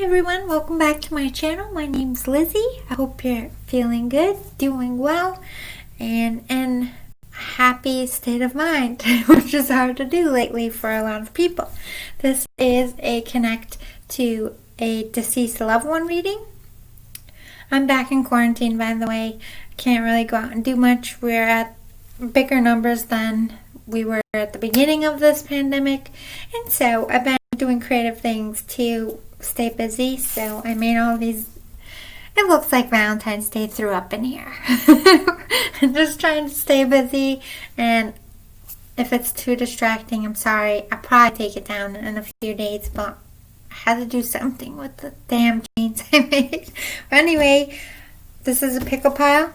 Hi everyone, welcome back to my channel. My name's Lizzie. I hope you're feeling good, doing well, and in a happy state of mind, which is hard to do lately for a lot of people. This is a connect to a deceased loved one reading. I'm back in quarantine, by the way. Can't really go out and do much. We're at bigger numbers than we were at the beginning of this pandemic, and so I've been doing creative things to stay busy. So I made all these. It looks like Valentine's Day threw up in here. I'm just trying to stay busy, and if it's too distracting, I'm sorry. I'll probably take it down in a few days, but I had to do something with the damn jeans I made. But anyway, this is a pickle pile.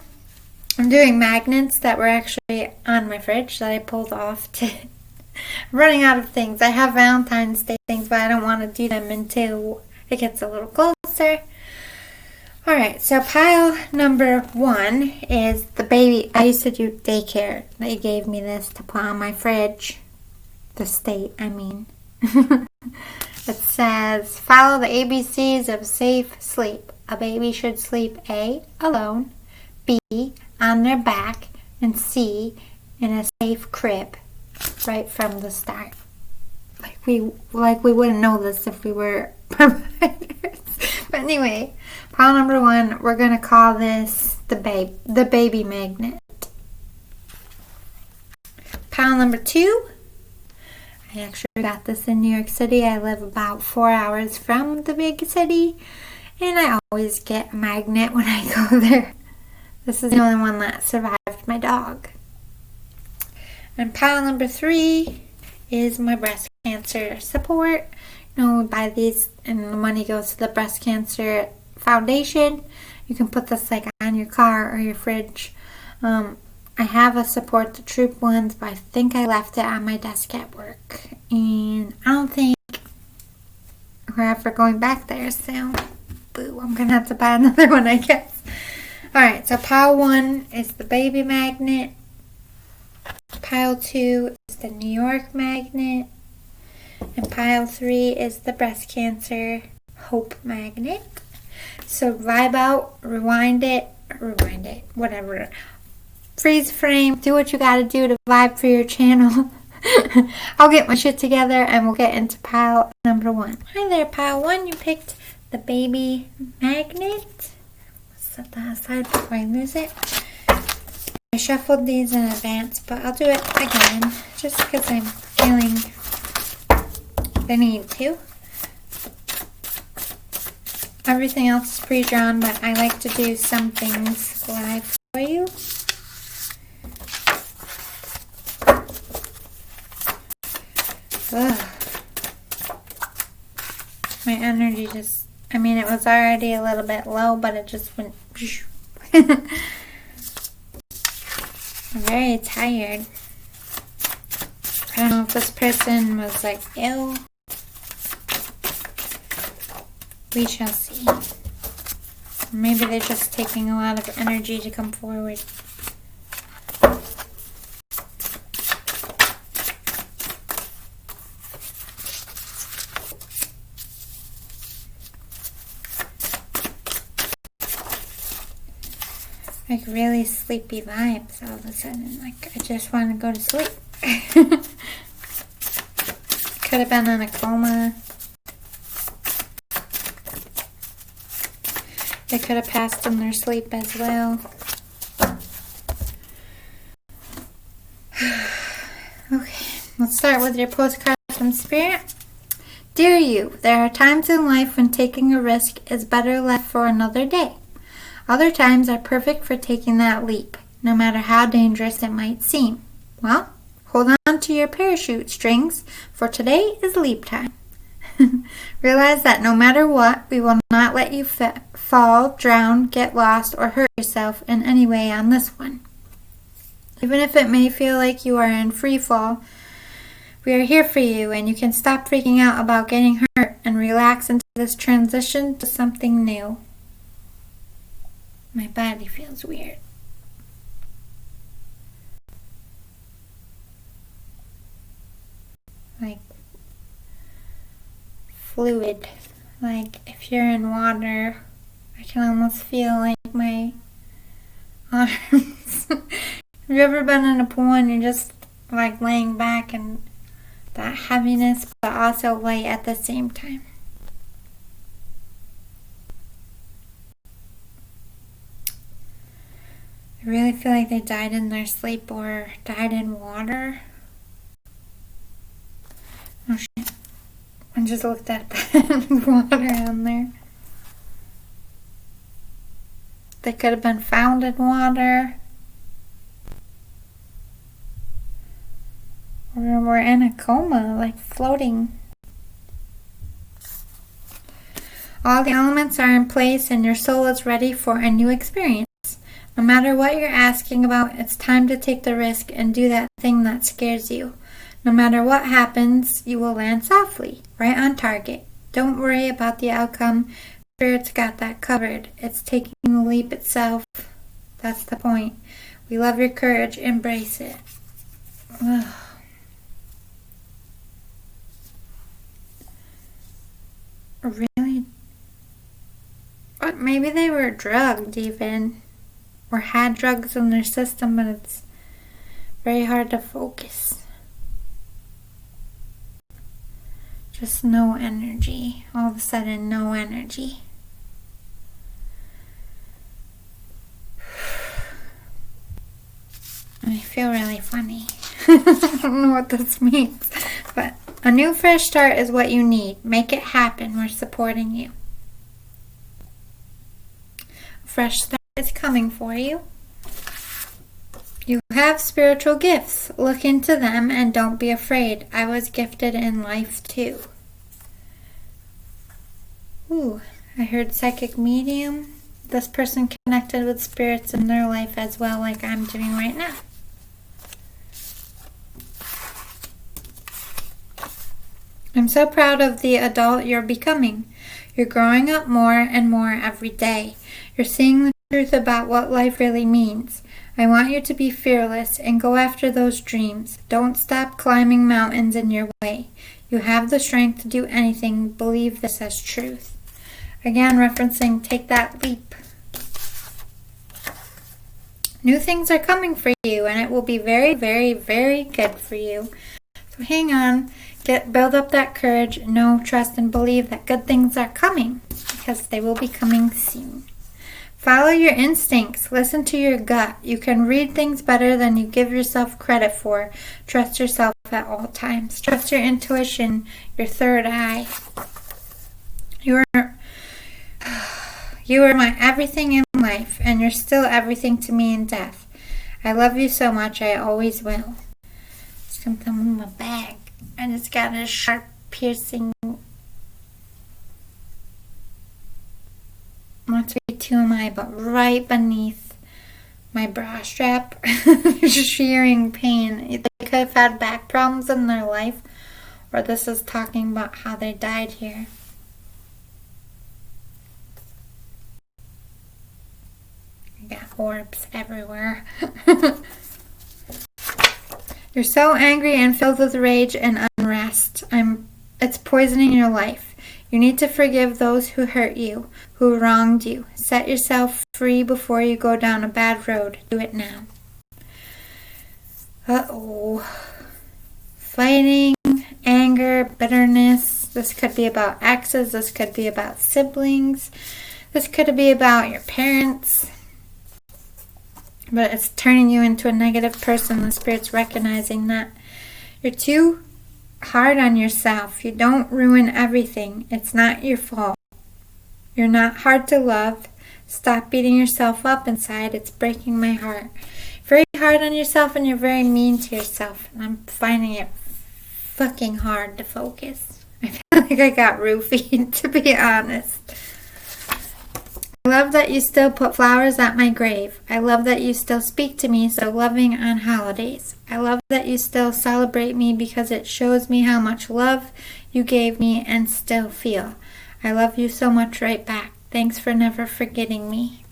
I'm doing magnets that were actually on my fridge that I pulled off to running out of things. I have Valentine's Day things, but I don't want to do them until it gets a little closer. Alright, so pile number 1 is the baby. I used to do daycare. They gave me this to put on my fridge. The state, I mean. It says, follow the ABCs of safe sleep. A baby should sleep A, alone, B, on their back, and C, in a safe crib. Right from the start. Like we wouldn't know this if we were providers. But anyway, pile number 1, we're gonna call this the baby magnet. Pile number 2, I actually got this in New York City. I live about 4 hours from the big city, and I always get a magnet when I go there. This is the only one that survived my dog. And pile number 3 is my breast cancer support. You know, we buy these and the money goes to the breast cancer foundation. You can put this like on your car or your fridge. I have a support the troop ones, but I think I left it on my desk at work. And I don't think we're ever going back there, so boo, I'm going to have to buy another one, I guess. Alright, so pile 1 is the baby magnet. Pile 2 is the New York magnet. And pile 3 is the breast cancer hope magnet. So vibe out, rewind it, whatever. Freeze frame, do what you gotta do to vibe for your channel. I'll get my shit together and we'll get into pile number 1. Hi there, pile 1. You picked the baby magnet. Set that aside before I lose it. I shuffled these in advance, but I'll do it again just because I'm feeling the need to. Everything else is pre-drawn, but I like to do some things live for you. Ugh. My energy just, I mean, it was already a little bit low, but it just went. I'm very tired. I don't know if this person was like ill. We shall see. Or maybe they're just taking a lot of energy to come forward. Like really sleepy vibes all of a sudden. Like I just want to go to sleep. Could have been in a coma. They could have passed in their sleep as well. Okay, let's start with your postcard from Spirit. Dear you, there are times in life when taking a risk is better left for another day. Other times are perfect for taking that leap, no matter how dangerous it might seem. Well, hold on to your parachute strings, for today is leap time. Realize that no matter what, we will not let you fall, drown, get lost, or hurt yourself in any way on this one. Even if it may feel like you are in free fall, we are here for you, and you can stop freaking out about getting hurt and relax into this transition to something new. My body feels weird. Like fluid. Like if you're in water, I can almost feel like my arms. Have you ever been in a pool and you're just like laying back and that heaviness, but also light at the same time? I really feel like they died in their sleep or died in water. Oh shit. I just looked at that water on there. They could have been found in water. Or we're in a coma, like floating. All the elements are in place and your soul is ready for a new experience. No matter what you're asking about, it's time to take the risk and do that thing that scares you. No matter what happens, you will land softly, right on target. Don't worry about the outcome. Spirit's got that covered. It's taking the leap itself. That's the point. We love your courage. Embrace it. Ugh. Really? But maybe they were drugged even. Or had drugs in their system, but it's very hard to focus. Just no energy. All of a sudden, no energy. I feel really funny. I don't know what this means. But a new fresh start is what you need. Make it happen. We're supporting you. A fresh start is coming for you. You have spiritual gifts. Look into them and don't be afraid. I was gifted in life too. Ooh, I heard psychic medium. This person connected with spirits in their life as well, like I'm doing right now. I'm so proud of the adult you're becoming. You're growing up more and more every day. You're seeing the truth about what life really means. I want you to be fearless and go after those dreams. Don't stop climbing mountains in your way. You have the strength to do anything. Believe this as truth. Again, referencing take that leap. New things are coming for you, and it will be very, very, very good for you. So hang on. Build up that courage. Know, trust, and believe that good things are coming, because they will be coming soon. Follow your instincts. Listen to your gut. You can read things better than you give yourself credit for. Trust yourself at all times. Trust your intuition, your third eye. You are my everything in life, and you're still everything to me in death. I love you so much. I always will. Something in my bag. I just got a sharp, piercing. Not to be too high, but right beneath my bra strap. Shearing pain. They could have had back problems in their life, or this is talking about how they died here. I got orbs everywhere. You're so angry and filled with rage and unrest. It's poisoning your life. You need to forgive those who hurt you, who wronged you. Set yourself free before you go down a bad road. Do it now. Uh-oh. Fighting, anger, bitterness. This could be about exes. This could be about siblings. This could be about your parents. But it's turning you into a negative person. The Spirit's recognizing that. You're too hard on yourself. You don't ruin everything. It's not your fault. You're not hard to love. Stop beating yourself up inside. It's breaking my heart. Very hard on yourself, and you're very mean to yourself. And I'm finding it fucking hard to focus. I feel like I got roofied, to be honest. I love that you still put flowers at my grave. I love that you still speak to me so loving on holidays. I love that you still celebrate me because it shows me how much love you gave me and still feel. I love you so much right back. Thanks for never forgetting me.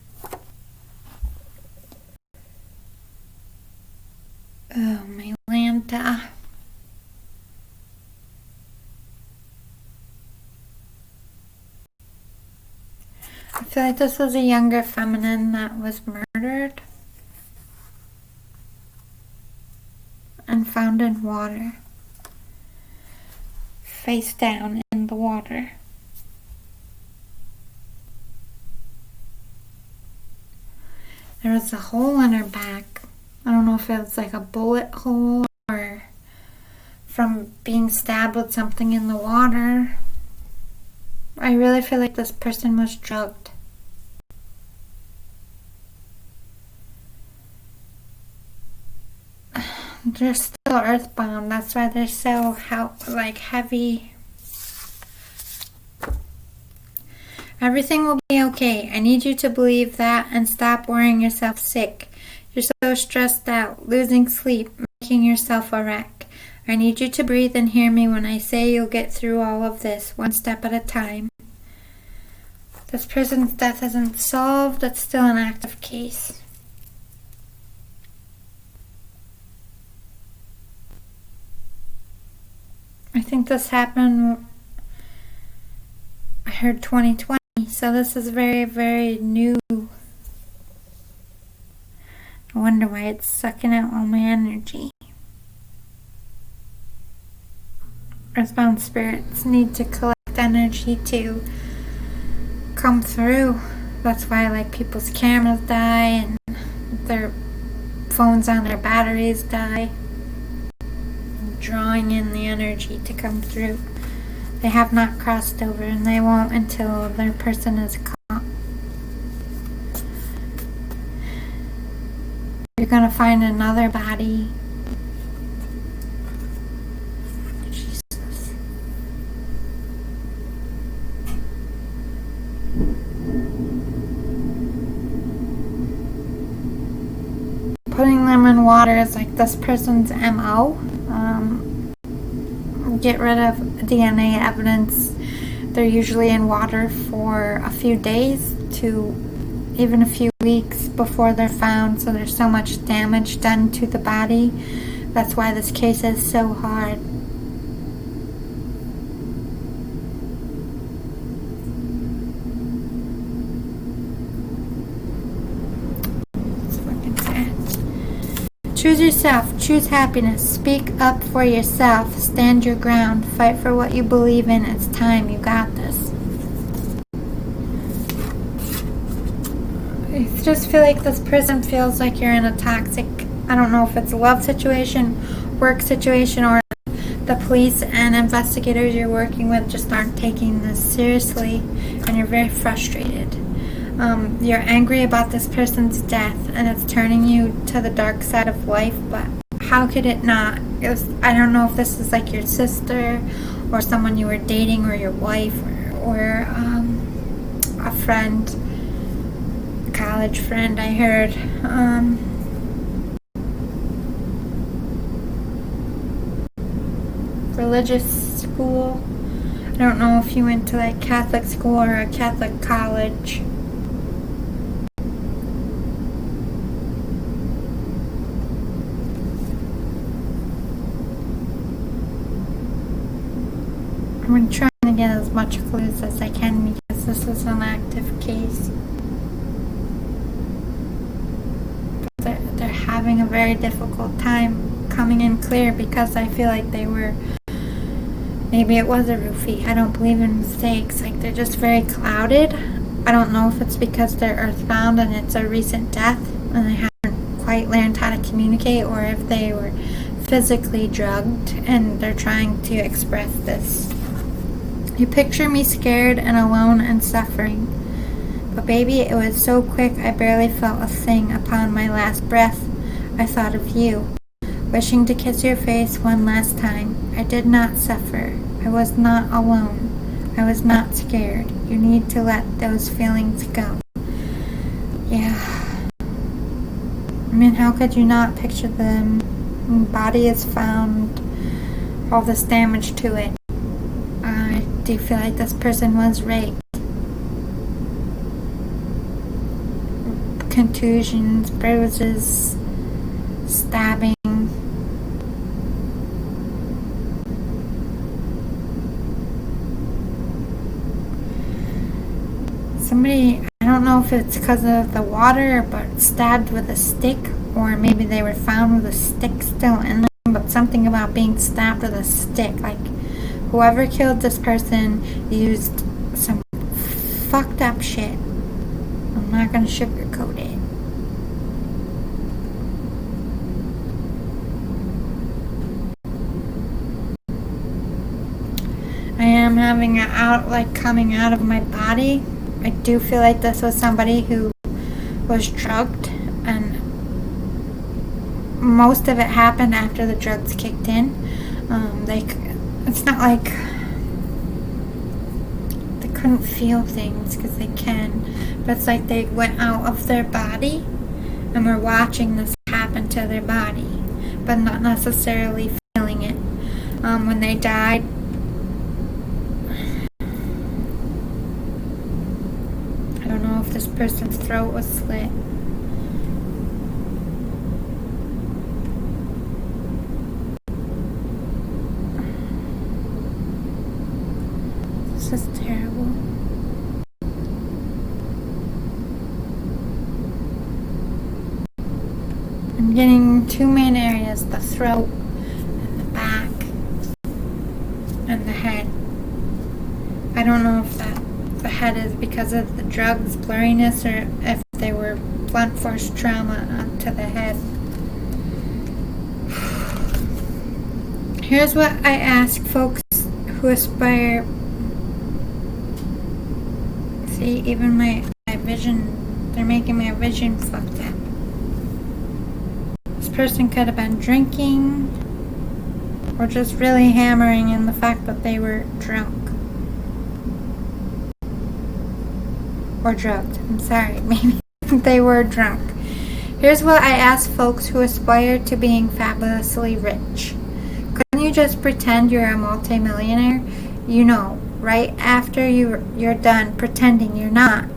Oh, my Lanta. I feel like this was a younger feminine that was murdered and found in water, face down in the water. There was a hole in her back. I don't know if it was like a bullet hole or from being stabbed with something in the water. I really feel like this person was drugged. They're still earthbound. That's why they're so heavy. Everything will be okay. I need you to believe that and stop worrying yourself sick. You're so stressed out, losing sleep, making yourself a wreck. I need you to breathe and hear me when I say you'll get through all of this, one step at a time. This person's death isn't solved. It's still an active case. I think this happened, I heard 2020, so this is very, very new. I wonder why it's sucking out all my energy. Earthbound spirits need to collect energy to come through. That's why people's cameras die and their phones on their batteries die. Drawing in the energy to come through. They have not crossed over and they won't until their person is caught. You're gonna find another body. Jesus. Putting them in water is like this person's MO. Get rid of DNA evidence. They're usually in water for a few days to even a few weeks before they're found, so there's so much damage done to the body. That's why this case is so hard. Choose yourself, choose happiness, speak up for yourself, stand your ground, fight for what you believe in. It's time, you got this. I just feel like this person feels like you're in a toxic, I don't know if it's a love situation, work situation, or the police and investigators you're working with just aren't taking this seriously and you're very frustrated. You're angry about this person's death and it's turning you to the dark side of life, but how could it not? I don't know if this is like your sister or someone you were dating or your wife or a friend, college friend, I heard. Religious school. I don't know if you went to like Catholic school or a Catholic college. I'm trying to get as much clues as I can because this is an active case. They're having a very difficult time coming in clear because I feel like they were, maybe it was a roofie. I don't believe in mistakes. They're just very clouded. I don't know if it's because they're earthbound and it's a recent death and they haven't quite learned how to communicate, or if they were physically drugged and they're trying to express this. You picture me scared and alone and suffering. But baby, it was so quick I barely felt a thing. Upon my last breath, I thought of you, wishing to kiss your face one last time. I did not suffer. I was not alone. I was not scared. You need to let those feelings go. Yeah. I mean, how could you not picture them? The body is found, all this damage to it. I do feel like this person was raped. Contusions, bruises, stabbing. Somebody, I don't know if it's because of the water, but stabbed with a stick, or maybe they were found with a stick still in them, but something about being stabbed with a stick. Like, whoever killed this person used some fucked up shit. I'm not gonna sugarcoat it. I am having it out, like, coming out of my body. I do feel like this was somebody who was drugged, and most of it happened after the drugs kicked in. It's not like they couldn't feel things, because they can, but it's like they went out of their body and were watching this happen to their body, but not necessarily feeling it. When they died, I don't know if this person's throat was slit. This is terrible. I'm getting two main areas, the throat and the back and the head. I don't know if the head is because of the drugs, blurriness, or if they were blunt force trauma to the head. Here's what I ask folks who aspire. See, even my vision, they're making my vision fucked up. This person could have been drinking or just really hammering in the fact that they were drunk. Or drugged. I'm sorry, maybe they were drunk. Here's what I ask folks who aspire to being fabulously rich. Couldn't you just pretend you're a multimillionaire? You know, right after you're done pretending you're not.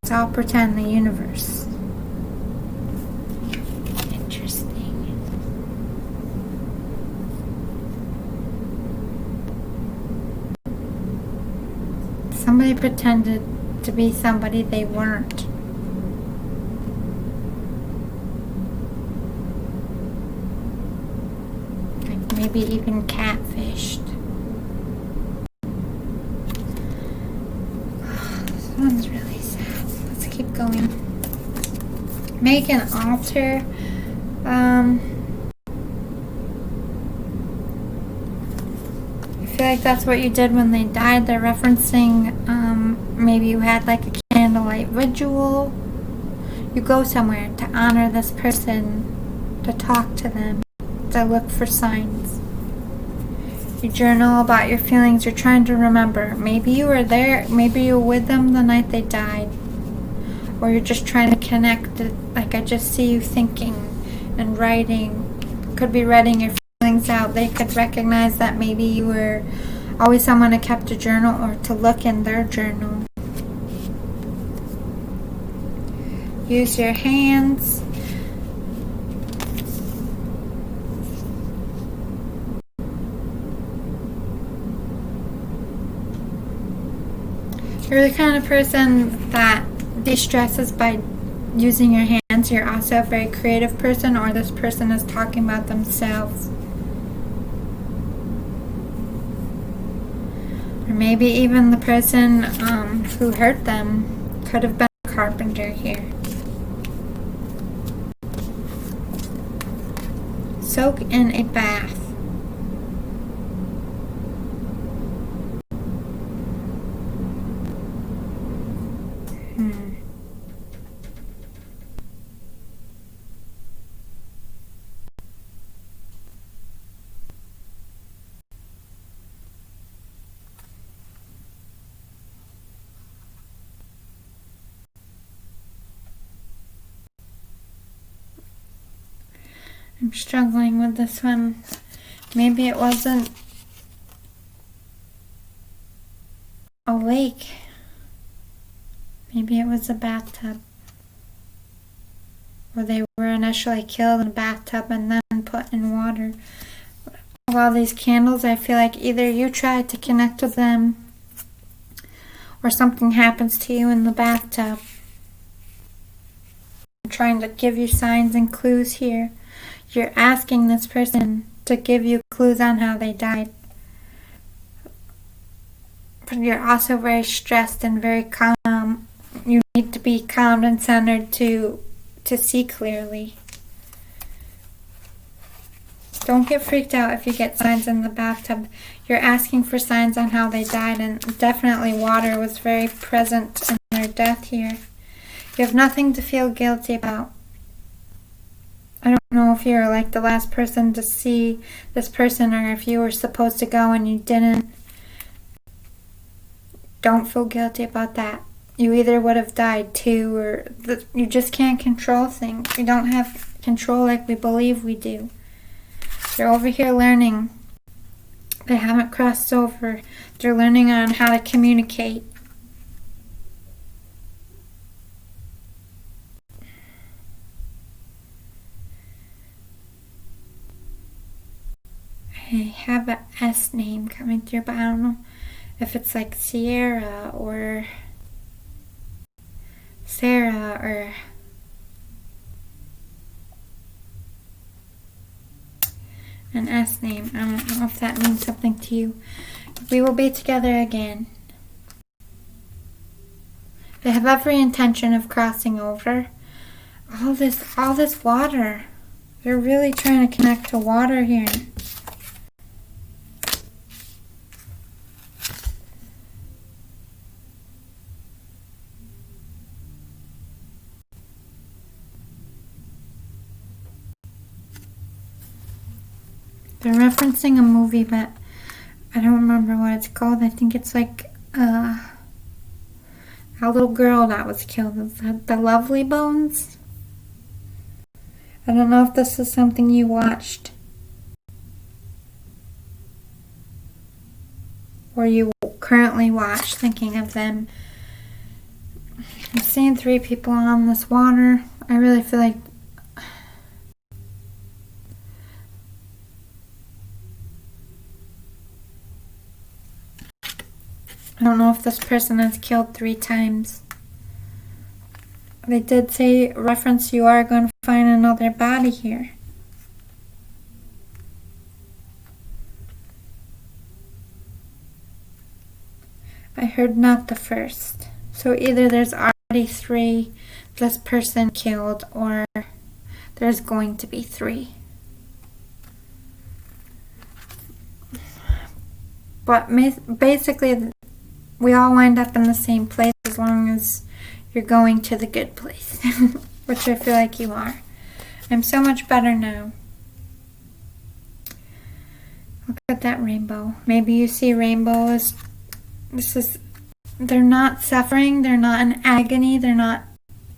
It's all pretend, the universe. Interesting. Somebody pretended to be somebody they weren't. Like maybe even catfished. This one's really sad. Let's keep going. Make an altar. I feel like that's what you did when they died. They're referencing maybe you had like a candlelight ritual. You go somewhere to honor this person, to talk to them, to look for signs. You journal about your feelings. You're trying to remember. Maybe you were there. Maybe you were with them the night they died. Or you're just trying to connect. Like I just see you thinking and writing. Could be writing your feelings out. They could recognize that maybe you were always someone who kept a journal, or to look in their journal. Use your hands. You're the kind of person that de-stresses by using your hands. You're also a very creative person, or this person is talking about themselves. Or maybe even the person who hurt them could have been a carpenter here. Soak in a bath. I'm struggling with this one. Maybe it wasn't a lake. Maybe it was a bathtub. Where they were initially killed in a bathtub and then put in water. Of all these candles, I feel like either you tried to connect with them, or something happens to you in the bathtub. I'm trying to give you signs and clues here. You're asking this person to give you clues on how they died. But you're also very stressed and very calm. You need to be calm and centered to see clearly. Don't get freaked out if you get signs in the bathtub. You're asking for signs on how they died, and definitely water was very present in their death here. You have nothing to feel guilty about. I don't know if you're like the last person to see this person or if you were supposed to go and you didn't. Don't feel guilty about that. You either would have died too, or you just can't control things. You don't have control like we believe we do. They're over here learning. They haven't crossed over. They're learning on how to communicate. I have an S name coming through, but I don't know if it's like Sierra or Sarah or an S name. I don't know if that means something to you. We will be together again. They have every intention of crossing over. All this water. They're really trying to connect to water here. They're referencing a movie, but I don't remember what it's called. I think it's like a little girl that was killed. Is that The Lovely Bones? I don't know if this is something you watched or you currently watch, thinking of them. I'm seeing 3 people on this water. I really feel like I don't know if this person has killed 3 times. They did say, reference, you are going to find another body here. I heard not the first. So either there's already 3 this person killed, or there's going to be 3. But basically, we all wind up in the same place as long as you're going to the good place, which I feel like you are. I'm so much better now. Look at that rainbow. Maybe you see rainbows. They're not suffering, they're not in agony, they're not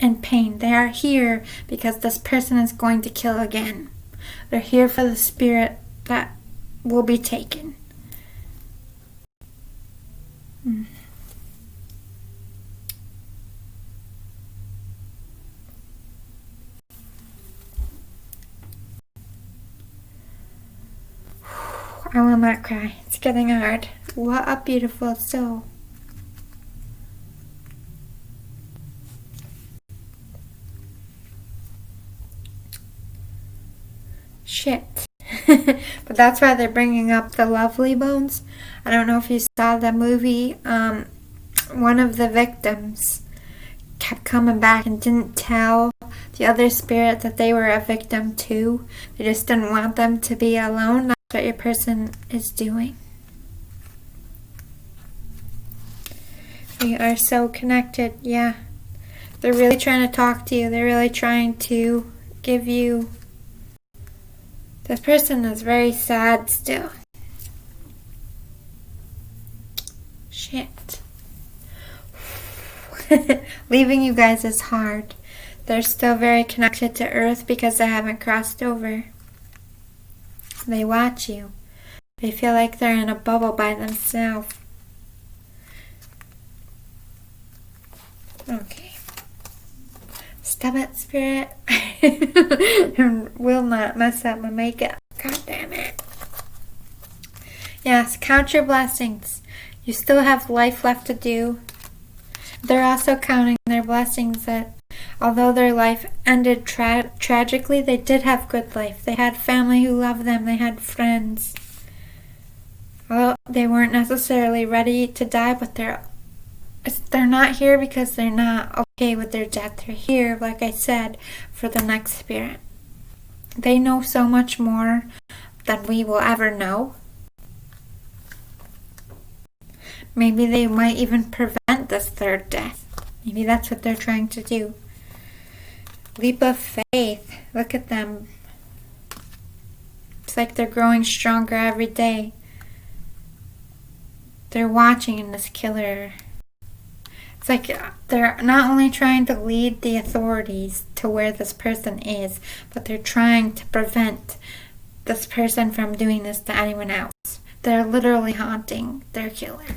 in pain. They are here because this person is going to kill again. They're here for the spirit that will be taken. I will not cry. It's getting hard. What a beautiful soul. Shit. But that's why they're bringing up the Lovely Bones. I don't know if you saw the movie. One of the victims kept coming back and didn't tell the other spirit that they were a victim too. They just didn't want them to be alone. That's what your person is doing. We are so connected. Yeah. They're really trying to talk to you. They're really trying to give you... This person is very sad still. Shit. Leaving you guys is hard. They're still very connected to Earth because they haven't crossed over. They watch you. They feel like they're in a bubble by themselves. Okay. Stop it, Spirit. Will not mess up my makeup. God damn it. Yes, count your blessings. You still have life left to do. They're also counting their blessings that although their life ended tragically, they did have good life. They had family who loved them. They had friends. Although they weren't necessarily ready to die, but they're not here because they're not okay with their death. They're here, like I said, for the next spirit. They know so much more than we will ever know. Maybe they might even prevent this third death. Maybe that's what they're trying to do. Leap of faith. Look at them. It's like they're growing stronger every day. They're watching in this killer. It's like they're not only trying to lead the authorities to where this person is, but they're trying to prevent this person from doing this to anyone else. They're literally haunting their killer.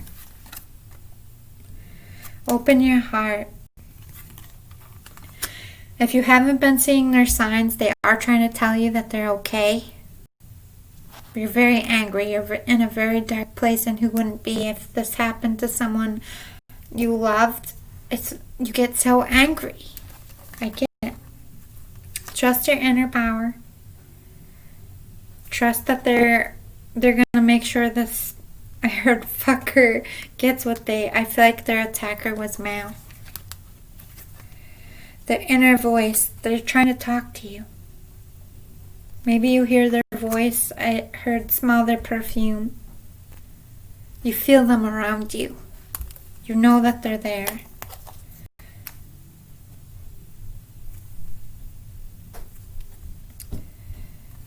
Open your heart. If you haven't been seeing their signs, they are trying to tell you that they're okay. You're very angry. You're in a very dark place, and who wouldn't be if this happened to someone you loved? You get so angry. I get it. Trust your inner power. Trust that they're gonna make sure this, I heard, fucker gets what I feel like their attacker was male. Their inner voice, they're trying to talk to you. Maybe you hear their voice. I smell their perfume. You feel them around you. You know that they're there.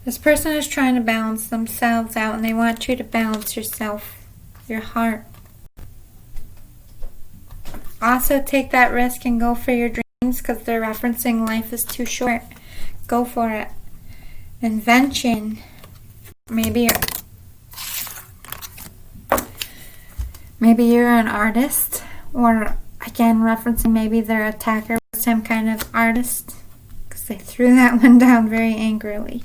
This person is trying to balance themselves out, and they want you to balance yourself, your heart. Also, take that risk and go for your dreams, because they're referencing life is too short. Go for it. Invention. Maybe you're an artist, or again referencing maybe their attacker was some kind of artist, because they threw that one down very angrily.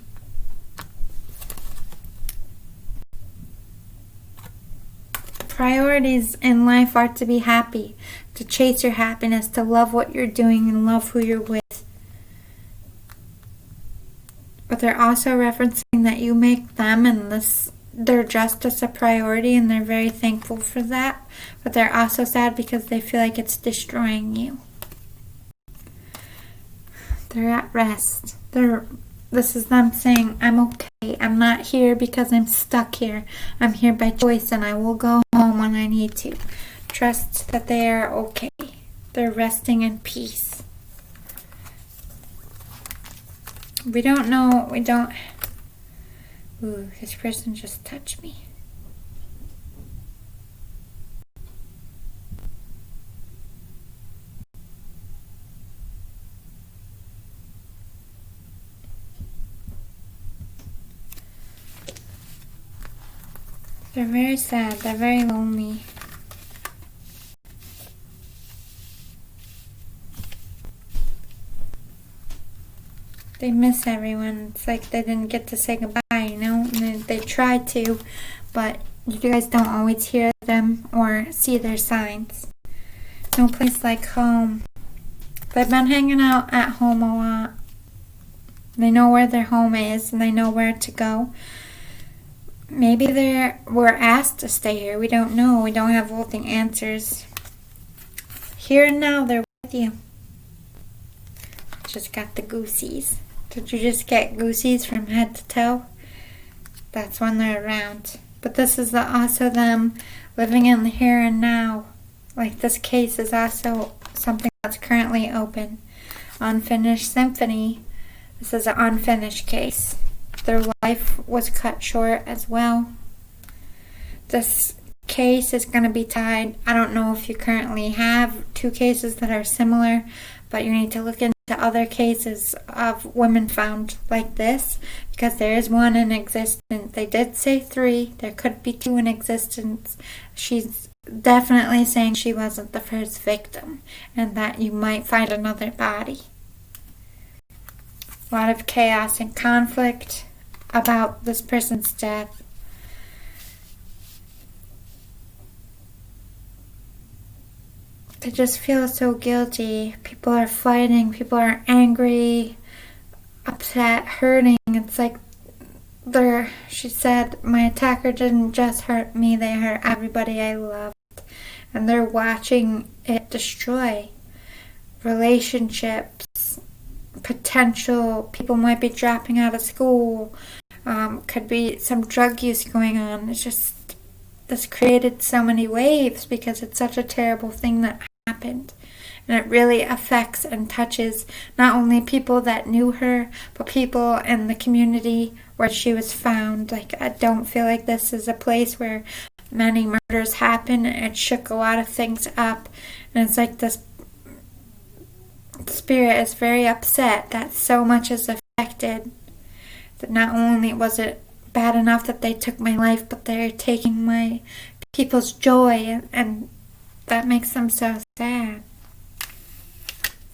Priorities in life are to be happy, to chase your happiness, to love what you're doing and love who you're with. But they're also referencing that you make them and their justice a priority, and they're very thankful for that. But they're also sad because they feel like it's destroying you. They're at rest. This is them saying, I'm okay. I'm not here because I'm stuck here. I'm here by choice, and I will go home when I need to. Trust that they are okay. They're resting in peace. We don't know. Ooh, this person just touched me. They're very sad. They're very lonely. They miss everyone. It's like they didn't get to say goodbye, you know? And they tried to, but you guys don't always hear them or see their signs. No place like home. They've been hanging out at home a lot. They know where their home is, and they know where to go. Maybe they were asked to stay here. We don't know. We don't have all the answers. Here and now, they're with you. Just got the goosies. Did you just get goosies from head to toe? That's when they're around. But this is also them living in the here and now. Like this case is also something that's currently open. Unfinished symphony. This is an unfinished case. Their life was cut short as well. This case is going to be tied. I don't know if you currently have two cases that are similar, but you need to look into other cases of women found like this, because there is one in existence. They did say 3. There could be 2 in existence. She's definitely saying she wasn't the first victim, and that you might find another body. A lot of chaos and conflict about this person's death. they just feel so guilty. People are fighting, people are angry, upset, hurting. It's like she said, my attacker didn't just hurt me, they hurt everybody I loved. And they're watching it destroy relationships, potential. People might be dropping out of school. Could be some drug use going on. It's just, this created so many waves because it's such a terrible thing that happened. And it really affects and touches not only people that knew her, but people in the community where she was found. Like, I don't feel like this is a place where many murders happen. It shook a lot of things up. And it's like this spirit is very upset that so much is affected. That not only was it bad enough that they took my life, but they're taking my people's joy, and that makes them so sad.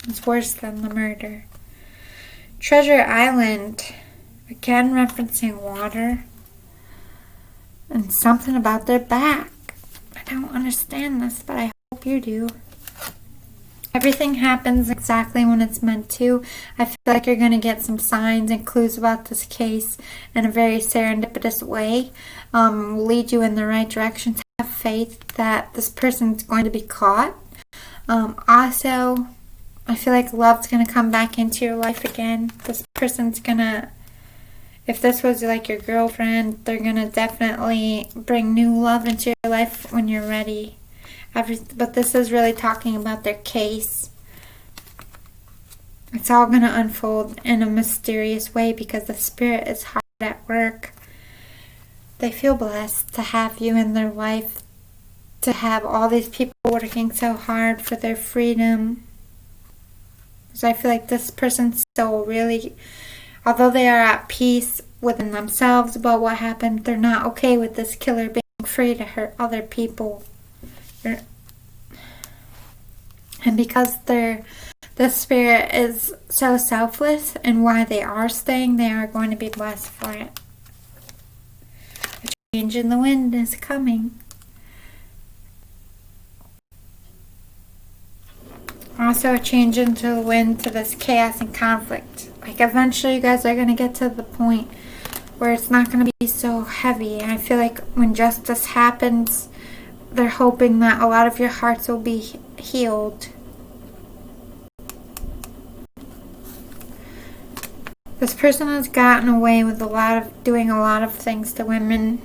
It's worse than the murder. Treasure Island, again referencing water, and something about their back. I don't understand this, but I hope you do. Everything happens exactly when it's meant to. I feel like you're going to get some signs and clues about this case in a very serendipitous way. Will lead you in the right direction. Have faith that this person's going to be caught. Also, I feel like love's going to come back into your life again. This person's going to, if this was like your girlfriend, they're going to definitely bring new love into your life when you're ready. But this is really talking about their case. It's all going to unfold in a mysterious way because the spirit is hard at work. They feel blessed to have you in their life, to have all these people working so hard for their freedom. So I feel like this person's soul really, although they are at peace within themselves about what happened, they're not okay with this killer being free to hurt other people. And because the spirit is so selfless and why they are staying, they are going to be blessed for it. A change in the wind is coming. Also a change into the wind to this chaos and conflict. Like, eventually you guys are going to get to the point where it's not going to be so heavy. And I feel like when justice happens, they're hoping that a lot of your hearts will be healed. This person has gotten away with doing a lot of things to women.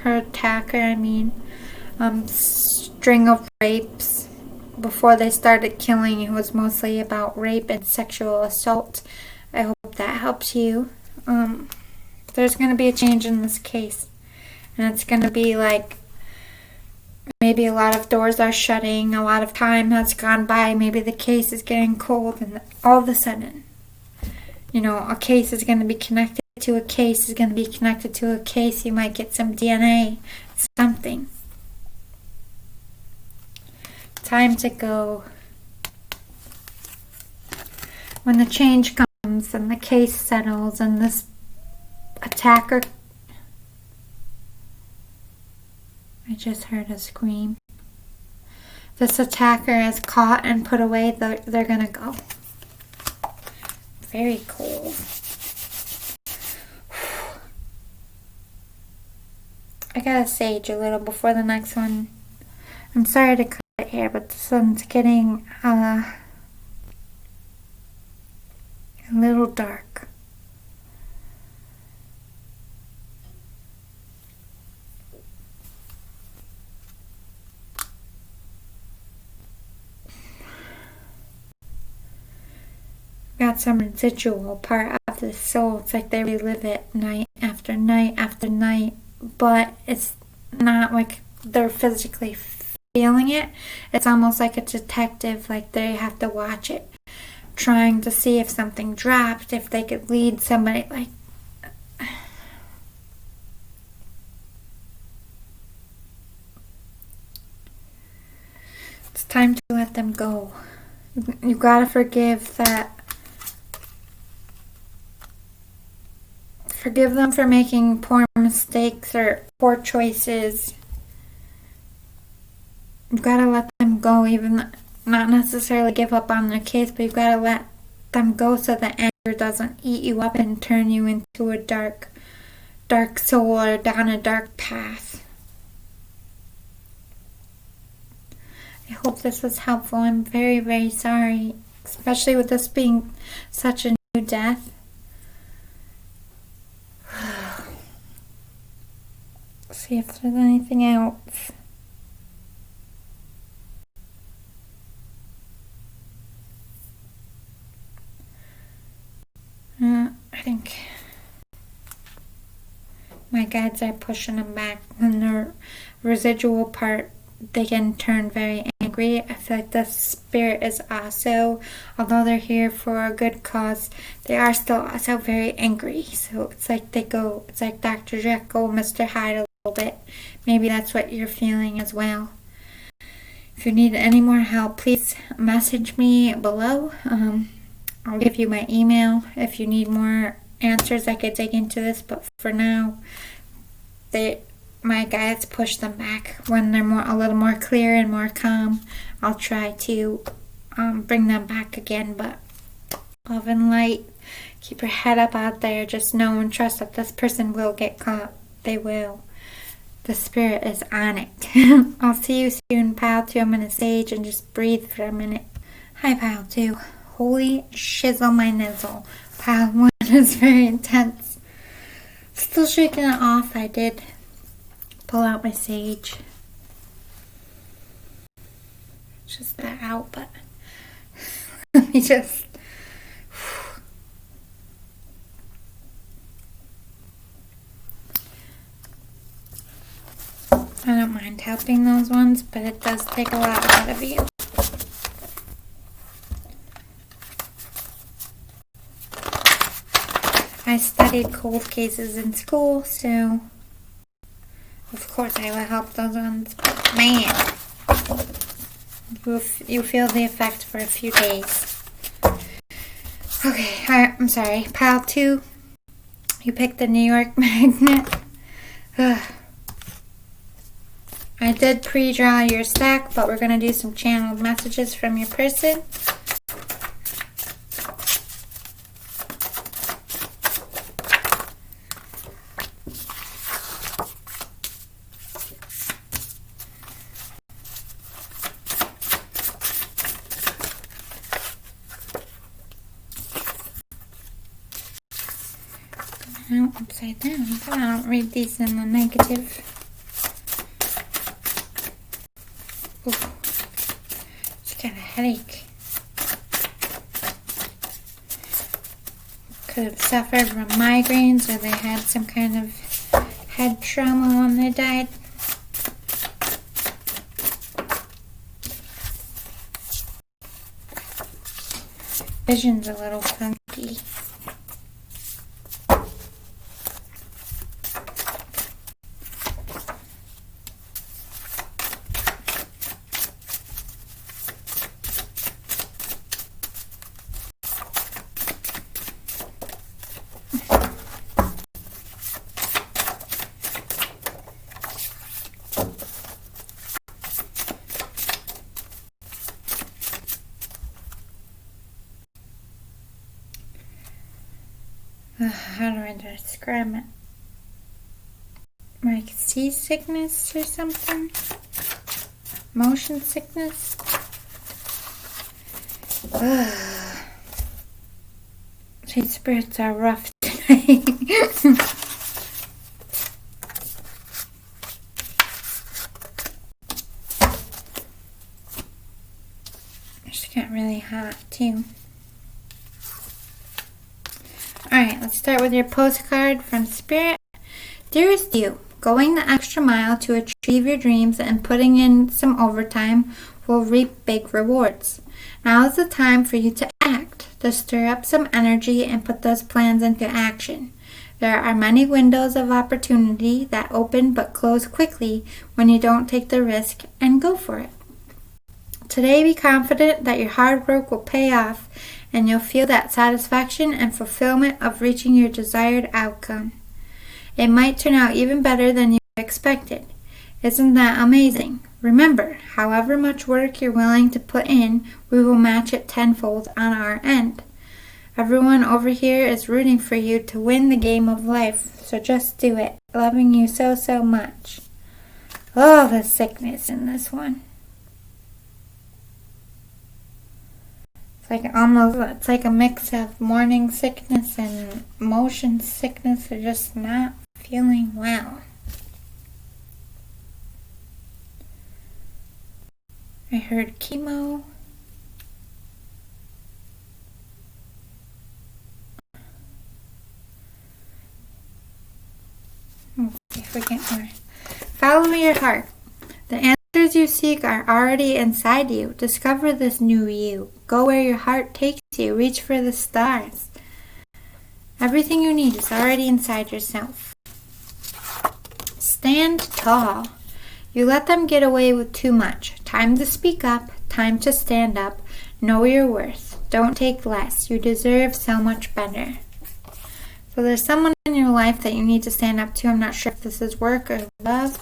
Her attacker, string of rapes. Before they started killing, it was mostly about rape and sexual assault. I hope that helps you. There's going to be a change in this case. And it's going to be like, maybe a lot of doors are shutting, a lot of time has gone by, maybe the case is getting cold, and all of a sudden, a case is going to be connected to a case, is going to be connected to a case. You might get some DNA, something. Time to go. When the change comes and the case settles and this attacker, I just heard a scream. This attacker is caught and put away, they're gonna go. Very cool. I gotta sage a little before the next one. I'm sorry to cut it here, but this one's getting a little dark. Got some residual part of the soul. It's like they relive it night after night after night, but it's not like they're physically feeling it. It's almost like a detective, like they have to watch it, trying to see if something dropped, if they could lead somebody, like it's time to let them go. You gotta forgive that. Forgive them for making poor mistakes or poor choices. you've got to let them go, even not necessarily give up on their case, but you've got to let them go so the anger doesn't eat you up and turn you into a dark soul or down a dark path. I hope this was helpful. I'm very, very sorry, especially with this being such a new death. See if there's anything else. I think my guides are pushing them back. And the residual part, they can turn very angry. I feel like the spirit is also, although they're here for a good cause, they are still also very angry. So it's like it's like Dr. Jekyll, Mr. Hyde a little bit. Maybe that's what you're feeling as well. If you need any more help, please message me below. I'll give you my email. If you need more answers, I could dig into this, but for now, my guides push them back. When they're a little more clear and more calm, I'll try to bring them back again. But love and light. Keep your head up out there. Just know and trust that this person will get caught. They will. The spirit is on it. I'll see you soon, Pile 2. I'm going to sage and just breathe for a minute. Hi, Pile 2. Holy shizzle my nizzle. Pile 1 is very intense. Still shaking it off. I did pull out my sage. Just that out, but let me just. I don't mind helping those ones, but it does take a lot out of you. I studied cold cases in school, so of course I will help those ones. But man, you feel the effect for a few days. Okay, I'm sorry. Pile 2, you picked the New York magnet. Ugh. I did pre-draw your stack, but we're going to do some channeled messages from your person. Now upside down, so I don't read these in the negative. Ooh, she's got a headache. Could have suffered from migraines, or they had some kind of head trauma when they died. Vision's a little funky. How do I describe it? Like seasickness or something? Motion sickness? These spirits are rough today. It's got really hot too. Alright, let's start with your postcard from Spirit. Dearest you, going the extra mile to achieve your dreams and putting in some overtime will reap big rewards. Now is the time for you to act, to stir up some energy and put those plans into action. There are many windows of opportunity that open but close quickly when you don't take the risk and go for it. Today be confident that your hard work will pay off and you'll feel that satisfaction and fulfillment of reaching your desired outcome. It might turn out even better than you expected. Isn't that amazing? Remember, however much work you're willing to put in, we will match it tenfold on our end. Everyone over here is rooting for you to win the game of life, so just do it. Loving you so, so much. Oh, the sickness in this one. It's like a mix of morning sickness and motion sickness, or just not feeling well. I heard chemo. Let's see if we get more. Follow your heart. The answers you seek are already inside you. Discover this new you. Go where your heart takes you. Reach for the stars. Everything you need is already inside yourself. Stand tall. You let them get away with too much. Time to speak up. Time to stand up. Know your worth. Don't take less. You deserve so much better. So there's someone in your life that you need to stand up to. I'm not sure if this is work or love.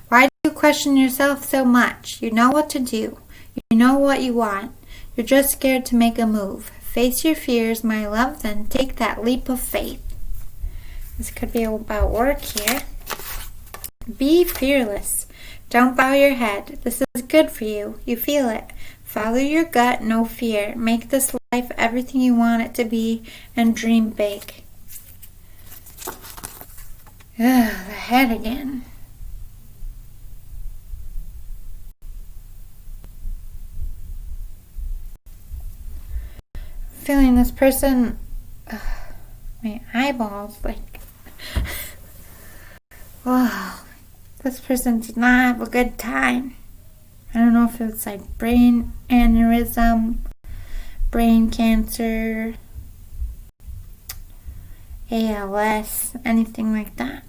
Why do you question yourself so much? You know what to do. You know what you want. You're just scared to make a move. Face your fears, my love, then take that leap of faith. This could be about work here. Be fearless. Don't bow your head. This is good for you. You feel it. Follow your gut, no fear. Make this life everything you want it to be, and dream big. Ugh, the head again. Feeling this person, my eyeballs, like, wow, this person did not have a good time. I don't know if it's like brain aneurysm, brain cancer, ALS, anything like that.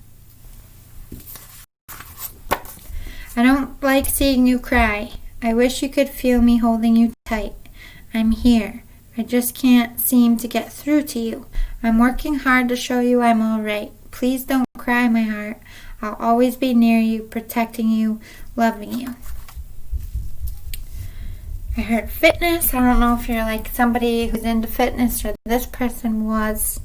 I don't like seeing you cry. I wish you could feel me holding you tight. I'm here. I just can't seem to get through to you. I'm working hard to show you I'm all right. Please don't cry, my heart. I'll always be near you, protecting you, loving you. I heard fitness. I don't know if you're like somebody who's into fitness or this person was.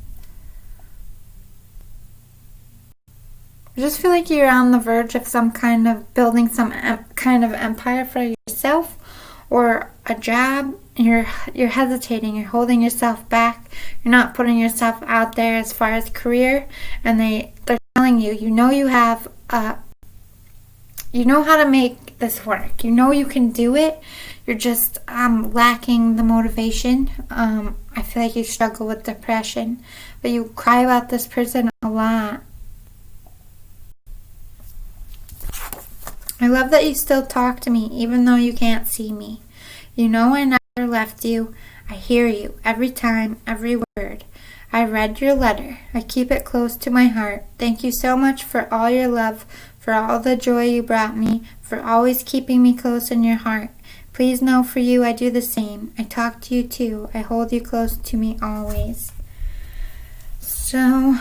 I just feel like you're on the verge of some kind of building some kind of empire for yourself or a job. You're hesitating. You're holding yourself back. You're not putting yourself out there as far as career. And they're telling you, you know you have, you know how to make this work. You know you can do it. You're just lacking the motivation. I feel like you struggle with depression. But you cry about this person a lot. I love that you still talk to me, even though you can't see me. You know I never left you. I hear you every time, every word. I read your letter. I keep it close to my heart. Thank you so much for all your love, for all the joy you brought me, for always keeping me close in your heart. Please know for you I do the same. I talk to you too. I hold you close to me always. So,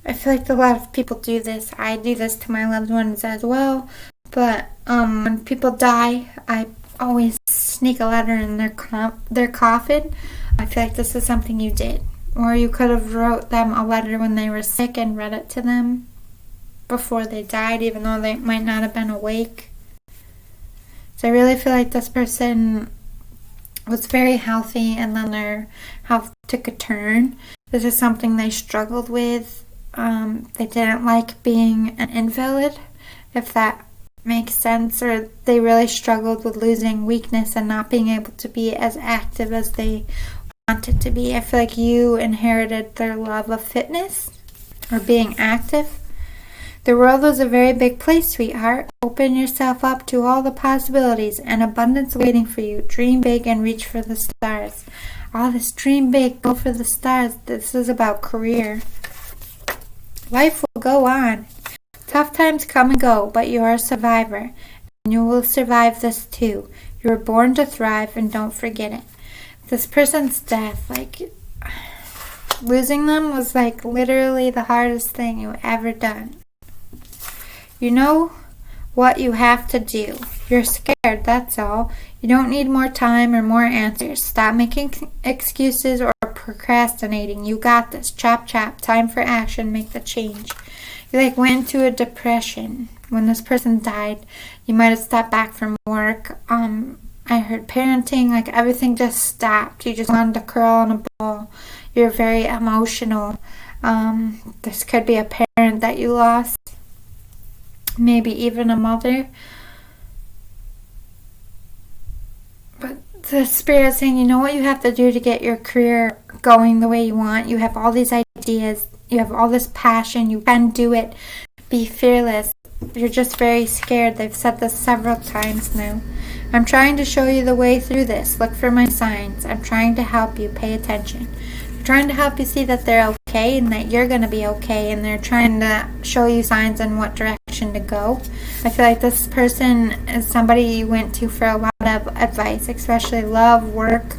I feel like a lot of people do this. I do this to my loved ones as well. But when people die, I always sneak a letter in their coffin. I feel like this is something you did. Or you could have wrote them a letter when they were sick and read it to them before they died, even though they might not have been awake. So I really feel like this person was very healthy and then their health took a turn. This is something they struggled with. They didn't like being an invalid, if that makes sense, or they really struggled with losing weakness and not being able to be as active as they wanted to be. I feel like you inherited their love of fitness or being active. The world is a very big place, sweetheart. Open yourself up to all the possibilities and abundance waiting for you. Dream big and reach for the stars. All this dream big, go for the stars. This is about career. Life will go on. Tough times come and go, but you are a survivor, and you will survive this too. You were born to thrive, and don't forget it. This person's death, like, Losing them was like literally the hardest thing you ever done. You know what you have to do. You're scared, that's all. You don't need more time or more answers. Stop making excuses or procrastinating. You got this. Chop, chop. Time for action. Make the change. You like went into a depression when this person died. You might have stepped back from work. I heard parenting, like everything just stopped. You just wanted to curl in a ball. You're very emotional. This could be a parent that you lost. Maybe even a mother. But the Spirit's saying, you know what you have to do to get your career going the way you want. You have all these ideas. You have all this passion. You can do it. Be fearless. You're just very scared. They've said this several times now. I'm trying to show you the way through this. Look for my signs. I'm trying to help you. Pay attention. I'm trying to help you see that they're okay and that you're going to be okay, and they're trying to show you signs in what direction to go. I feel like this person is somebody you went to for a lot of advice, especially love, work,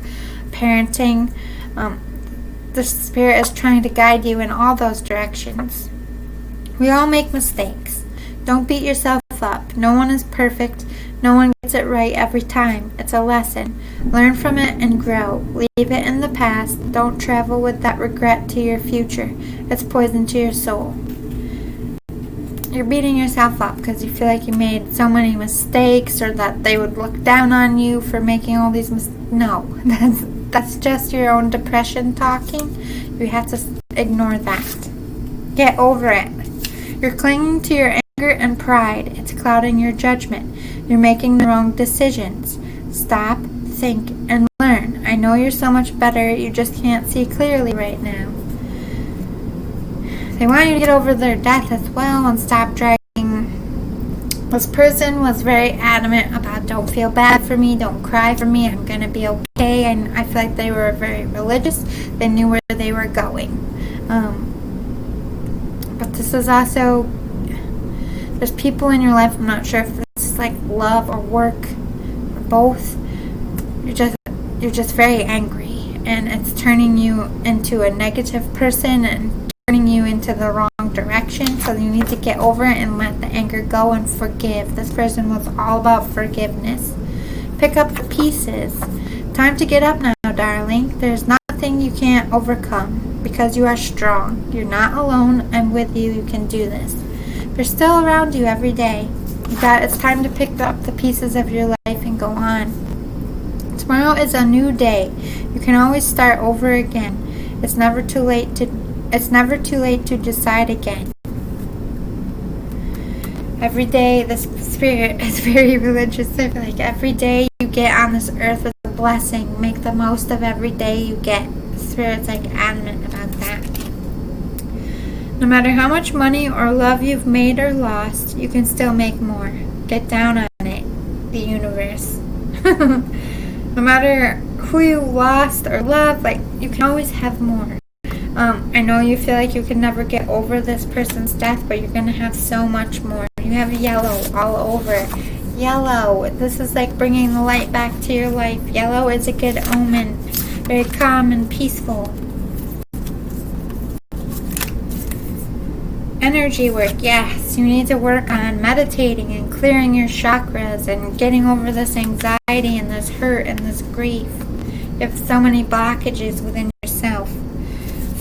parenting. The Spirit is trying to guide you in all those directions. We all make mistakes. Don't beat yourself up. No one is perfect. No one gets it right every time. It's a lesson. Learn from it and grow. Leave it in the past. Don't travel with that regret to your future. It's poison to your soul. You're beating yourself up because you feel like you made so many mistakes, or that they would look down on you for making all these mistakes. No, that's just your own depression talking. You have to ignore that. Get over it. You're clinging to your anger and pride. It's clouding your judgment. You're making the wrong decisions. Stop, think, and learn. I know you're so much better. You just can't see clearly right now. They want you to get over their death as well and stop dragging. This person was very adamant about, don't feel bad for me, don't cry for me, I'm going to be okay. And I feel like they were very religious. They knew where they were going. But this is also, there's people in your life, I'm not sure if this is like love or work or both. You're just very angry, and it's turning you into a negative person and turning you into the wrong direction. So you need to get over it and let the anger go and forgive. This person was all about forgiveness. Pick up the pieces. Time to get up now, darling. There's nothing you can't overcome because you are strong. You're not alone. I'm with you. You can do this. They're still around you every day. It's time to pick up the pieces of your life and go on. Tomorrow is a new day. You can always start over again. It's never too late to decide again. Every day, the Spirit is very religious. I feel like every day you get on this earth is a blessing. Make the most of every day you get. The Spirit's like adamant about that. No matter how much money or love you've made or lost, you can still make more. Get down on it, the universe. No matter who you lost or loved, like, you can always have more. I know you feel like you can never get over this person's death, but you're going to have so much more. You have yellow all over. Yellow, this is like bringing the light back to your life. Yellow is a good omen. Very calm and peaceful. Energy work, yes. You need to work on meditating and clearing your chakras and getting over this anxiety and this hurt and this grief. You have so many blockages within yourself.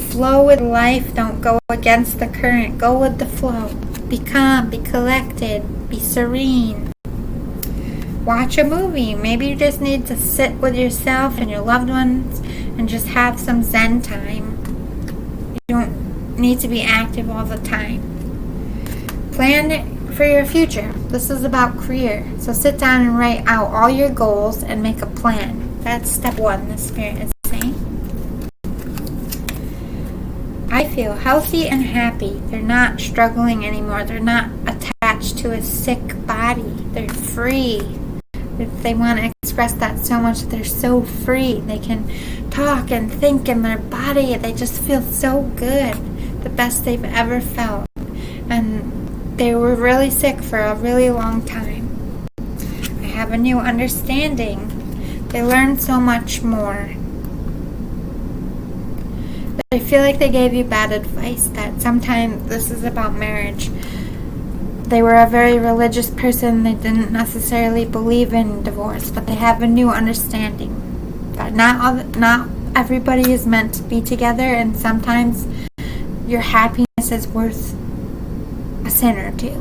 Flow with life. Don't go against the current. Go with the flow. Be calm. Be collected. Be serene. Watch a movie. Maybe you just need to sit with yourself and your loved ones and just have some Zen time. You don't need to be active all the time. Plan for your future. This is about career. So sit down and write out all your goals and make a plan. That's step one, the Spirit is saying. I feel healthy and happy. They're not struggling anymore. They're not attached to a sick body. They're free. They want to express that so much. They're so free. They can talk and think in their body. They just feel so good. The best they've ever felt. And they were really sick for a really long time. I have a new understanding. They learned so much more. I feel like they gave you bad advice, that sometimes this is about marriage. They were a very religious person. They didn't necessarily believe in divorce, but they have a new understanding that not everybody is meant to be together, and sometimes your happiness is worth a sin or two.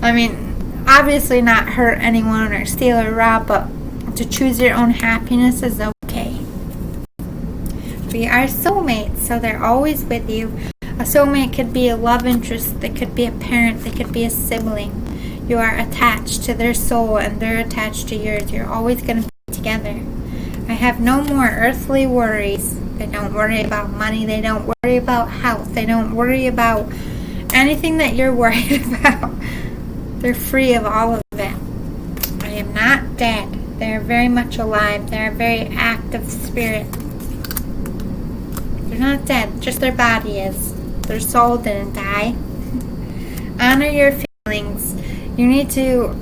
I mean, obviously not hurt anyone or steal or rob, but to choose your own happiness is okay. We are soulmates, so they're always with you. A soulmate could be a love interest, they could be a parent, they could be a sibling. You are attached to their soul and they're attached to yours. You're always going to be together. I have no more earthly worries. They don't worry about money, they don't worry about health, they don't worry about anything that you're worried about. They're free of all of it. I am not dead. They're very much alive. They're a very active spirit. They're not dead, just their body is. Their soul didn't die. Honor your feelings. You need to...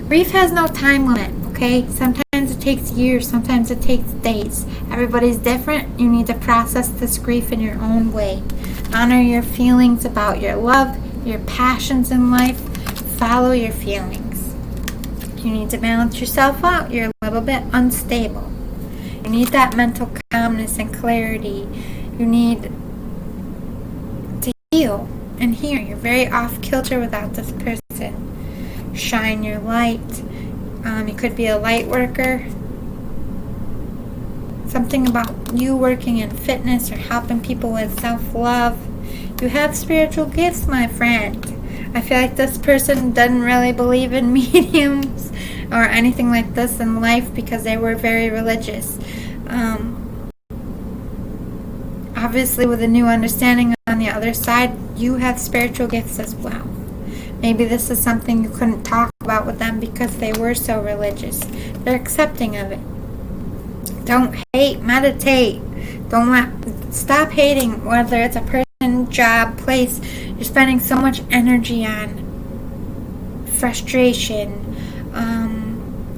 Grief has no time limit, okay? Sometimes it takes years, sometimes it takes days. Everybody's different. You need to process this grief in your own way. Honor your feelings about your love, your passions in life. Follow your feelings. You need to balance yourself out. You're a little bit unstable. You need that mental calmness and clarity. You need to heal and hear. You're very off kilter without this person. Shine your light. You could be a light worker. Something about you working in fitness or helping people with self-love. You have spiritual gifts, my friend. I feel like this person doesn't really believe in mediums or anything like this in life because they were very religious. Obviously, with a new understanding on the other side, you have spiritual gifts as well. Maybe this is something you couldn't talk about with them because they were so religious. They're accepting of it. Don't hate, meditate. Stop hating, whether it's a person, job, place. You're spending so much energy on frustration,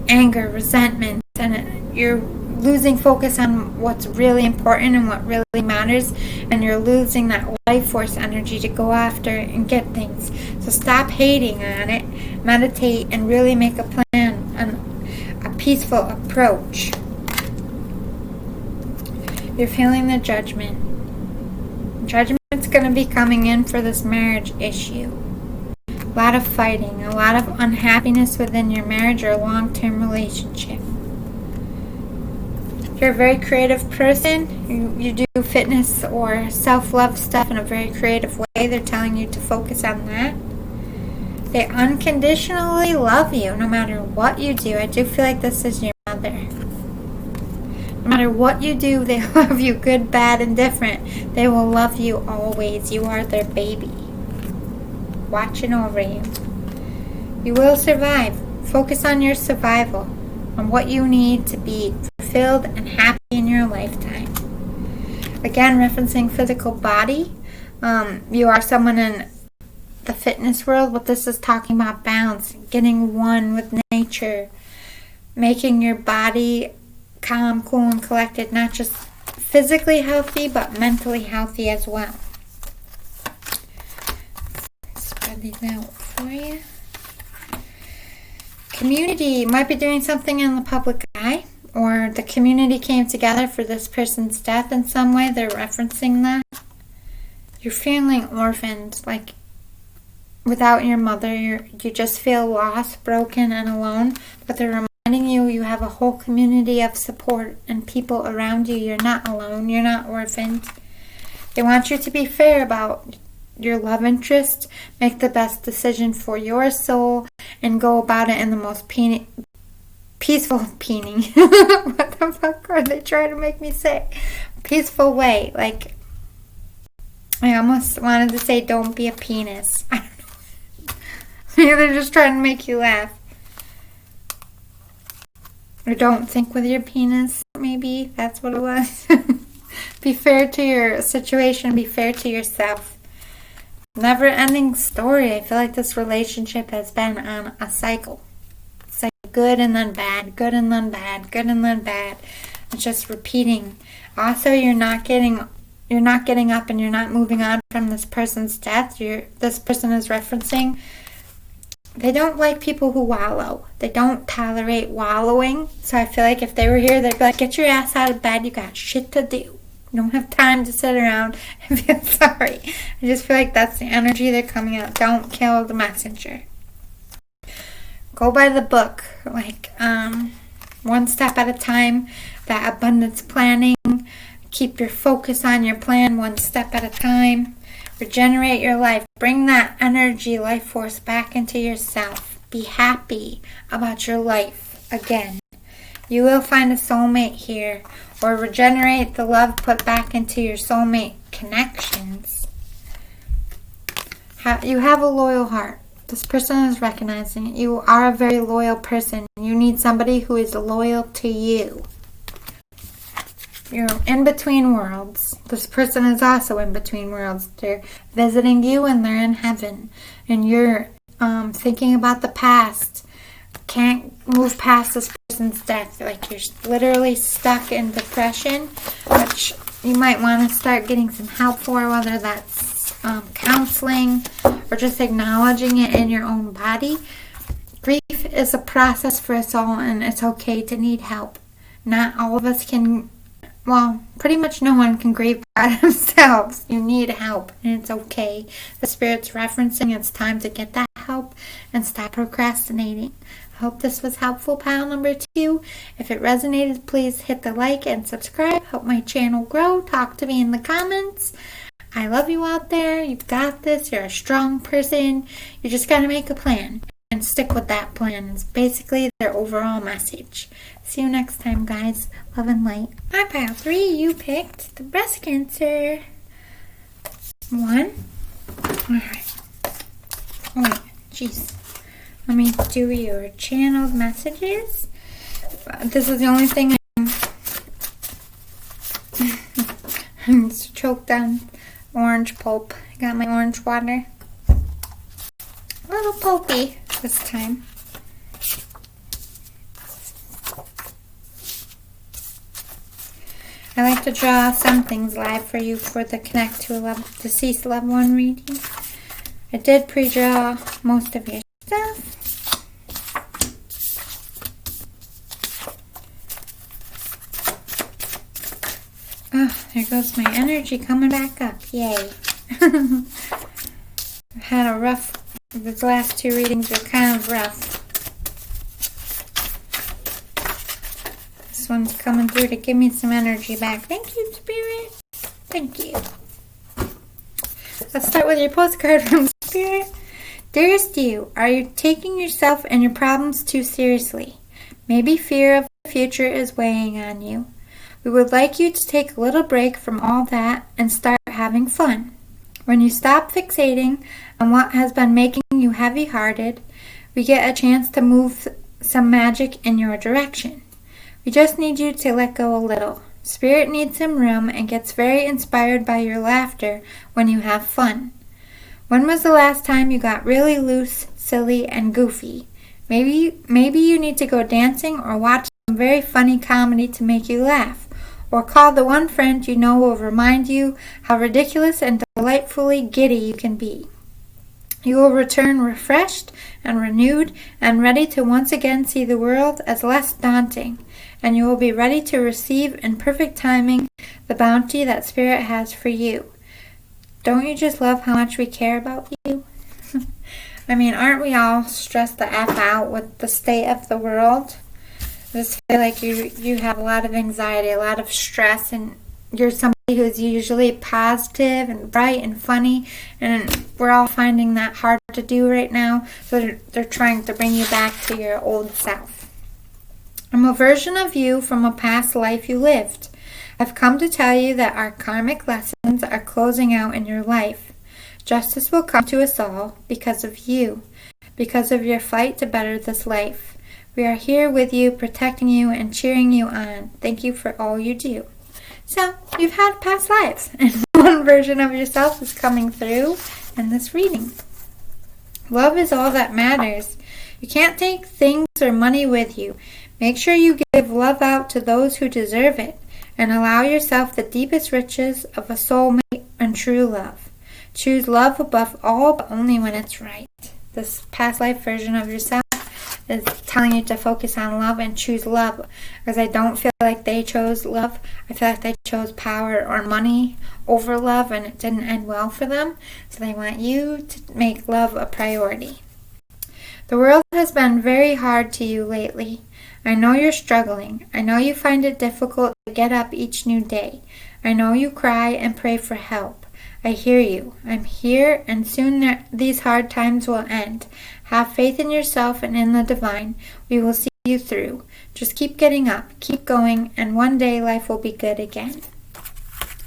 anger, resentment, and you're losing focus on what's really important and what really matters, and you're losing that life force energy to go after and get things. So stop hating on it, meditate, and really make a plan and a peaceful approach. You're feeling the judgment. Judgment's going to be coming in for this marriage issue. A lot of fighting, a lot of unhappiness within your marriage or long-term relationship. You're a very creative person. You do fitness or self-love stuff in a very creative way. They're telling you to focus on that. They unconditionally love you no matter what you do. I do feel like this is your mother. No matter what you do, they love you, good, bad, and different. They will love you always. You are their baby, watching over you. You will survive. Focus on your survival, on what you need to be fulfilled and happy in your lifetime. Again, referencing physical body, you are someone in the fitness world, but this is talking about balance, getting one with nature, making your body calm, cool, and collected, not just physically healthy, but mentally healthy as well. Spread these out for you. Community might be doing something in the public eye, or the community came together for this person's death in some way. They're referencing that. You're feeling orphaned, like without your mother. You just feel lost, broken, and alone, but they're reminding you have a whole community of support and people around you. You're not alone. You're not orphaned. They want you to be fair about your love interest, make the best decision for your soul, and go about it in the most peaceful what the fuck are they trying to make me say? Peaceful way. Like, I almost wanted to say don't be a penis. I don't know. Maybe they're just trying to make you laugh. Or don't think with your penis, maybe. That's what it was. Be fair to your situation. Be fair to yourself. Never-ending story. I feel like this relationship has been on a cycle. It's like good and then bad, good and then bad, good and then bad. It's just repeating. Also, you're not getting up and you're not moving on from this person's death. This person is referencing, they don't like people who wallow. They don't tolerate wallowing. So I feel like if they were here, they'd be like, get your ass out of bed. You got shit to do. You don't have time to sit around and feel sorry. I just feel like that's the energy they're coming out. Don't kill the messenger. Go by the book. Like, one step at a time. That abundance planning. Keep your focus on your plan one step at a time. Regenerate your life. Bring that energy, life force back into yourself. Be happy about your life again. You will find a soulmate here. Or regenerate the love put back into your soulmate connections. You have a loyal heart. This person is recognizing it. You are a very loyal person. You need somebody who is loyal to you. You're in between worlds. This person is also in between worlds. They're visiting you and they're in heaven. And you're thinking about the past. Can't move past this person's death. Like you're literally stuck in depression, which you might want to start getting some help for, whether that's counseling or just acknowledging it in your own body. Grief is a process for us all, and it's okay to need help. Not all of us can. Well, pretty much no one can grieve by themselves. You need help, and it's okay. The Spirit's referencing it's time to get that help and stop procrastinating. I hope this was helpful, pile number 2. If it resonated, please hit the like and subscribe. Help my channel grow. Talk to me in the comments. I love you out there. You've got this. You're a strong person. You just got to make a plan and stick with that plan. It's basically their overall message. See you next time, guys. Love and light. Hi, pile 3. You picked the breast cancer 1. Alright. Wait, jeez. Let me do your channeled messages. This is the only thing I'm choked on orange pulp. I got my orange water. A little pulpy this time. I like to draw some things live for you for the Connect to a Deceased Loved One reading. I did pre-draw most of your stuff. Oh, there goes my energy coming back up. Yay. I've had a rough, the last 2 readings were kind of rough. This one's coming through to give me some energy back. Thank you, Spirit. Thank you. Let's start with your postcard from Spirit. Dearest you, are you taking yourself and your problems too seriously? Maybe fear of the future is weighing on you. We would like you to take a little break from all that and start having fun. When you stop fixating on what has been making you heavy-hearted, we get a chance to move some magic in your direction. We just need you to let go a little. Spirit needs some room and gets very inspired by your laughter when you have fun. When was the last time you got really loose, silly, and goofy? Maybe you need to go dancing or watch some very funny comedy to make you laugh. Or call the one friend you know will remind you how ridiculous and delightfully giddy you can be. You will return refreshed and renewed and ready to once again see the world as less daunting. And you will be ready to receive in perfect timing the bounty that Spirit has for you. Don't you just love how much we care about you? I mean, aren't we all stressed the F out with the state of the world? I just feel like you have a lot of anxiety, a lot of stress, and you're somebody who's usually positive and bright and funny, and we're all finding that hard to do right now, so they're trying to bring you back to your old self. I'm a version of you from a past life you lived. I've come to tell you that our karmic lessons are closing out in your life. Justice will come to us all because of you, because of your fight to better this life. We are here with you, protecting you and cheering you on. Thank you for all you do. So, you've had past lives, and one version of yourself is coming through in this reading. Love is all that matters. You can't take things or money with you. Make sure you give love out to those who deserve it. and allow yourself the deepest riches of a soulmate and true love. Choose love above all, but only when it's right. This past life version of yourself is telling you to focus on love and choose love, because I don't feel like they chose love. I feel like they chose power or money over love, and it didn't end well for them. So they want you to make love a priority. The world has been very hard to you lately. I know you're struggling. I know you find it difficult to get up each new day. I know you cry and pray for help. I hear you. I'm here, and soon these hard times will end. Have faith in yourself and in the divine. We will see you through. Just keep getting up, keep going, and one day life will be good again.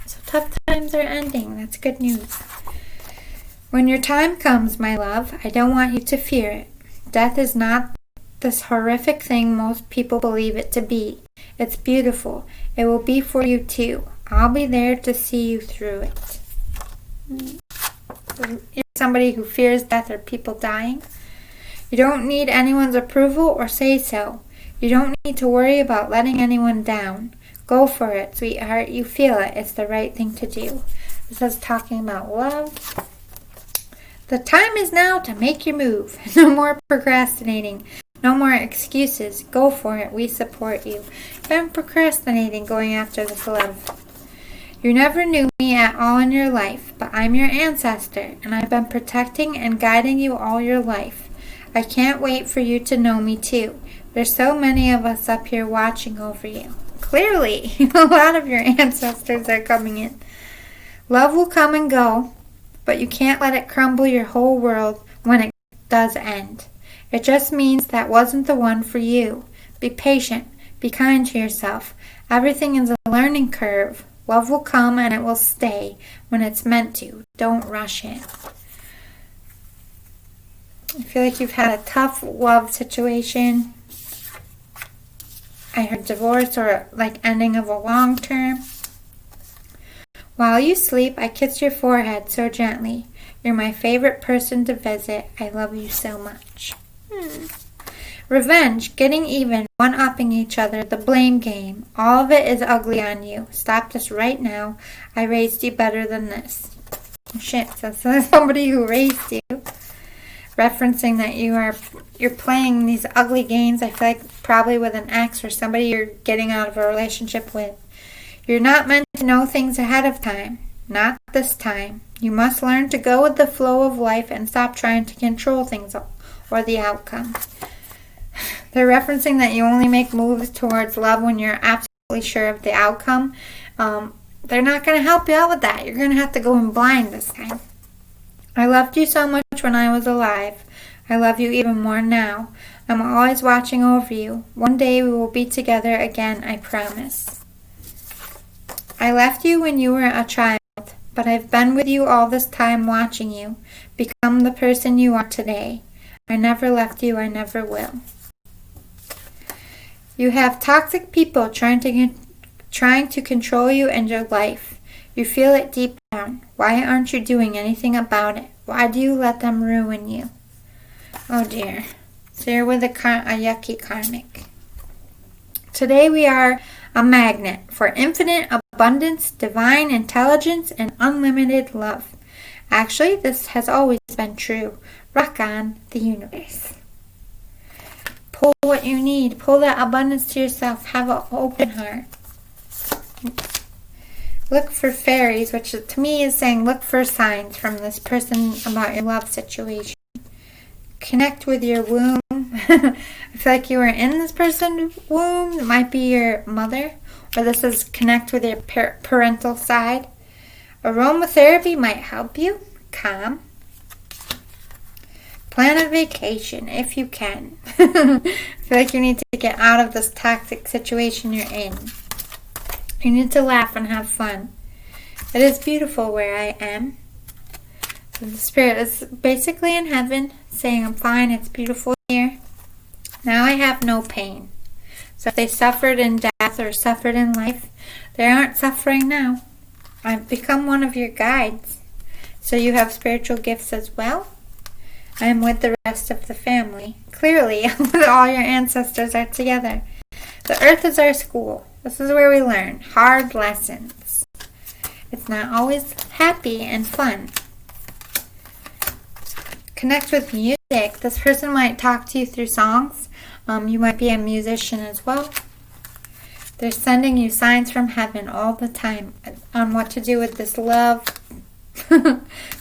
So tough times are ending. That's good news. When your time comes, my love, I don't want you to fear it. Death is not this horrific thing most people believe it to be. It's beautiful. It will be for you too. I'll be there to see you through it. You're somebody who fears death or people dying. You don't need anyone's approval or say so. You don't need to worry about letting anyone down. Go for it, sweetheart. You feel it. It's the right thing to do. This is talking about love. The time is now to make your move. No more procrastinating. No more excuses. Go for it. We support you. You've been procrastinating going after this love. You never knew me at all in your life, but I'm your ancestor, and I've been protecting and guiding you all your life. I can't wait for you to know me too. There's so many of us up here watching over you. Clearly, a lot of your ancestors are coming in. Love will come and go, but you can't let it crumble your whole world when it does end. It just means that wasn't the one for you. Be patient. Be kind to yourself. Everything is a learning curve. Love will come and it will stay when it's meant to. Don't rush it. I feel like you've had a tough love situation. I heard divorce or like ending of a long term. While you sleep, I kiss your forehead so gently. You're my favorite person to visit. I love you so much. Revenge, getting even, one-upping each other, the blame game. All of it is ugly on you. Stop this right now. I raised you better than this. Shit, so somebody who raised you. Referencing that you're playing these ugly games, I feel like probably with an ex or somebody you're getting out of a relationship with. You're not meant to know things ahead of time. Not this time. You must learn to go with the flow of life and stop trying to control things or the outcome. They're referencing that you only make moves towards love when you're absolutely sure of the outcome. They're not going to help you out with that. You're going to have to go in blind this time. I loved you so much when I was alive. I love you even more now. I'm always watching over you. One day we will be together again, I promise. I left you when you were a child, but I've been with you all this time watching you become the person you are today. I never left you, I never will. You have toxic people trying to control you and your life. You feel it deep down. Why aren't you doing anything about it? Why do you let them ruin you? Oh dear. So you're with a yucky karmic. Today we are a magnet for infinite abundance, divine intelligence, and unlimited love. Actually, this has always been true. Rock on, the universe. Pull what you need. Pull that abundance to yourself. Have an open heart. Look for fairies, which to me is saying look for signs from this person about your love situation. Connect with your womb. I feel like you were in this person's womb. It might be your mother. Or this is connect with your parental side. Aromatherapy might help you. Calm. Plan a vacation if you can. I feel like you need to get out of this toxic situation you're in. You need to laugh and have fun. It is beautiful where I am. The spirit is basically in heaven saying I'm fine, it's beautiful here. Now I have no pain. So if they suffered in death or suffered in life, they aren't suffering now. I've become one of your guides. So you have spiritual gifts as well. I am with the rest of the family. Clearly, all your ancestors are together. The earth is our school. This is where we learn hard lessons. It's not always happy and fun. Connect with music. This person might talk to you through songs. You might be a musician as well. They're sending you signs from heaven all the time on what to do with this love.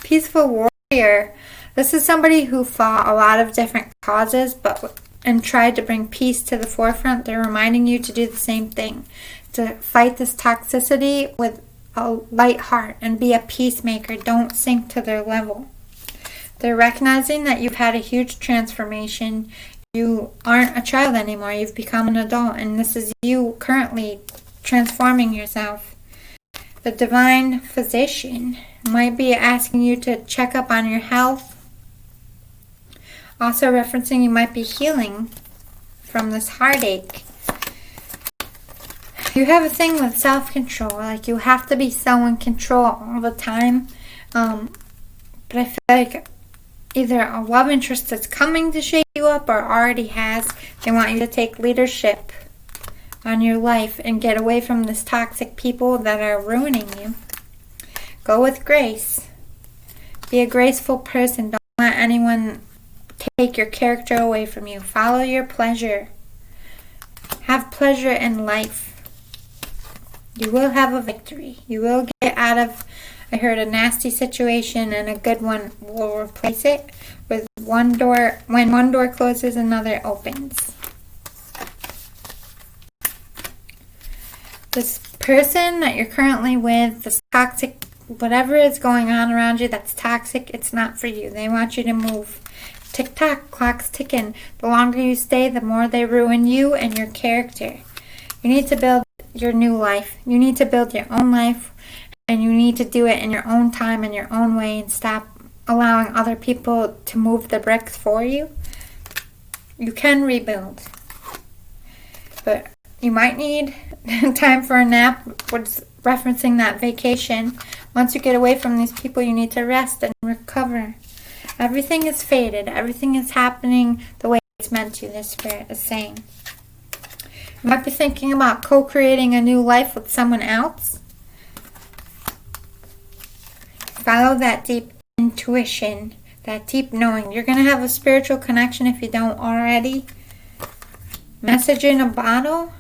Peaceful warrior. This is somebody who fought a lot of different causes and tried to bring peace to the forefront. They're reminding you to do the same thing. To fight this toxicity with a light heart and be a peacemaker. Don't sink to their level. They're recognizing that you've had a huge transformation. You aren't a child anymore. You've become an adult, and this is you currently transforming yourself. The divine physician might be asking you to check up on your health. Also referencing you might be healing from this heartache. You have a thing with self-control. Like you have to be so in control all the time. But I feel like either a love interest that's coming to shake you up or already has. They want you to take leadership on your life and get away from this toxic people that are ruining you. Go with grace. Be a graceful person. Don't let anyone take your character away from you. Follow your pleasure. Have pleasure in life. You will have a victory. You will get out of, I heard, a nasty situation, and a good one will replace it with one door. When one door closes, another opens. This person that you're currently with, this toxic, whatever is going on around you that's toxic, it's not for you. They want you to move. Tick-tock, clock's ticking. The longer you stay, the more they ruin you and your character. You need to build your new life. You need to build your own life, and you need to do it in your own time, in your own way, and stop allowing other people to move the bricks for you. You can rebuild, but you might need time for a nap, what's referencing that vacation. Once you get away from these people, you need to rest and recover. Everything is fated. Everything is happening the way it's meant to, this spirit is saying. You might be thinking about co-creating a new life with someone else. Follow that deep intuition, that deep knowing. You're going to have a spiritual connection if you don't already. Message in a bottle.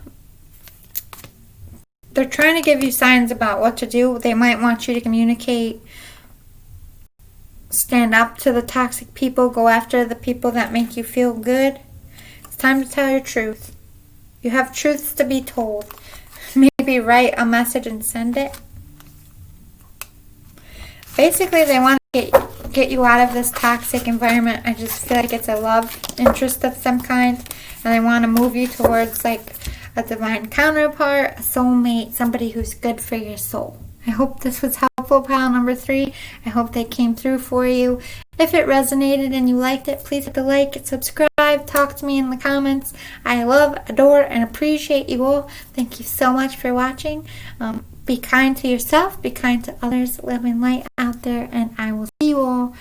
They're trying to give you signs about what to do. They might want you to communicate. Stand up to the toxic people. Go after the people that make you feel good. It's time to tell your truth. You have truths to be told. Maybe write a message and send it. Basically, they want to get you out of this toxic environment. I just feel like it's a love interest of some kind. And they want to move you towards like a divine counterpart, a soulmate, somebody who's good for your soul. I hope this was helpful, pile number 3. I hope they came through for you. If it resonated and you liked it, please hit the like and subscribe. Talk to me in the comments. I love, adore, and appreciate you all. Thank you so much for watching. Be kind to yourself. Be kind to others. Live in light out there. And I will see you all